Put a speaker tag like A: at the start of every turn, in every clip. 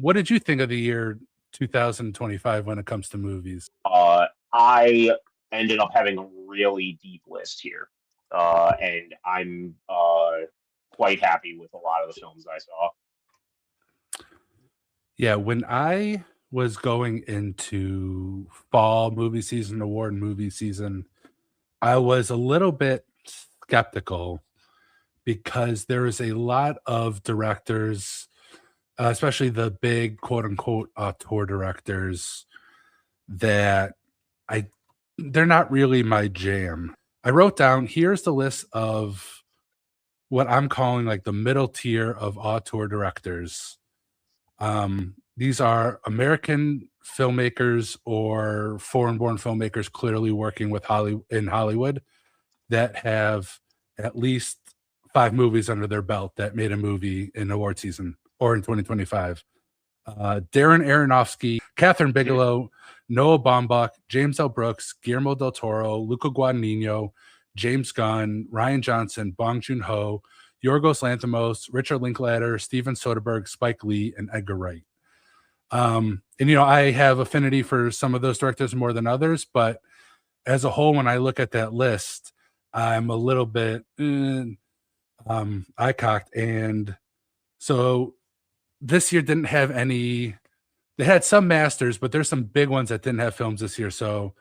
A: What did you think of the year 2025 when it comes to movies?
B: I ended up having a really deep list here, and I'm quite happy with a lot of the films I saw.
A: Yeah, when I was going into fall movie season, award movie season, I was a little bit skeptical because there is a lot of directors, especially the big quote unquote auteur directors, that I they're not really my jam. I wrote down here's the list of what I'm calling like the middle tier of auteur directors. These are American filmmakers or foreign-born filmmakers clearly working with Hollywood that have at least 5 movies under their belt that made a movie in award season or in 2025. Darren Aronofsky, Catherine
B: Mhm.
A: Bigelow, Noah Baumbach, James L. Brooks, Guillermo del Toro, Luca Guadagnino, James Gunn, Ryan Johnson, Bong Joon-ho, Yorgos Lanthimos, Richard Linklater, Steven Soderbergh, Spike Lee, and Edgar Wright. I have affinity for some of those directors more than others, but as a whole, when I look at that list, I'm a little bit eye cocked. And so this year didn't have any, they had some masters, but there's some big ones that didn't have films this year. So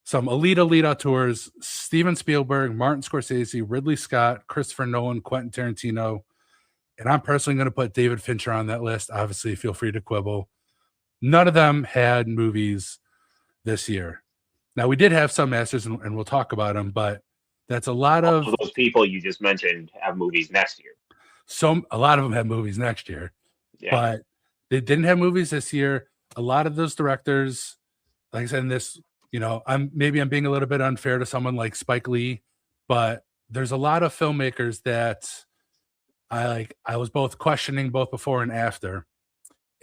A: some elite auteurs: Steven Spielberg, Martin Scorsese, Ridley Scott, Christopher Nolan, Quentin Tarantino. And I'm personally going to put David Fincher on that list. Obviously, feel free to quibble. None of them had movies this year. Now, we did have some masters, and we'll talk about them, but that's a lot
B: All
A: of
B: of those people you just mentioned have movies next year.
A: a lot of them had movies next year,
B: Yeah.
A: but they didn't have movies this year. A lot of those directors, like I said, in this, I'm being a little bit unfair to someone like Spike Lee, but there's a lot of filmmakers that I was both questioning both before and after.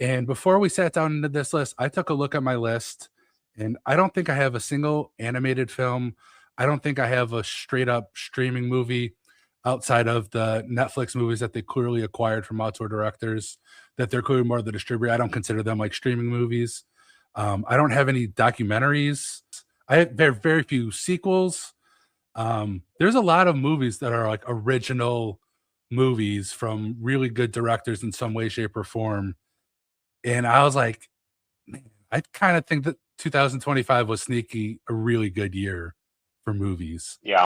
A: And before we sat down into this list, I took a look at my list, and I don't think I have a single animated film. I don't think I have a straight up streaming movie outside of the Netflix movies that they clearly acquired from auteur directors, that they're clearly more of the distributor. I don't consider them like streaming movies. I don't have any documentaries. I have very few sequels. There's a lot of movies that are like original movies from really good directors in some way, shape, or form. And I was like, man, I kind of think that 2025 was sneaky a really good year for movies.
B: Yeah,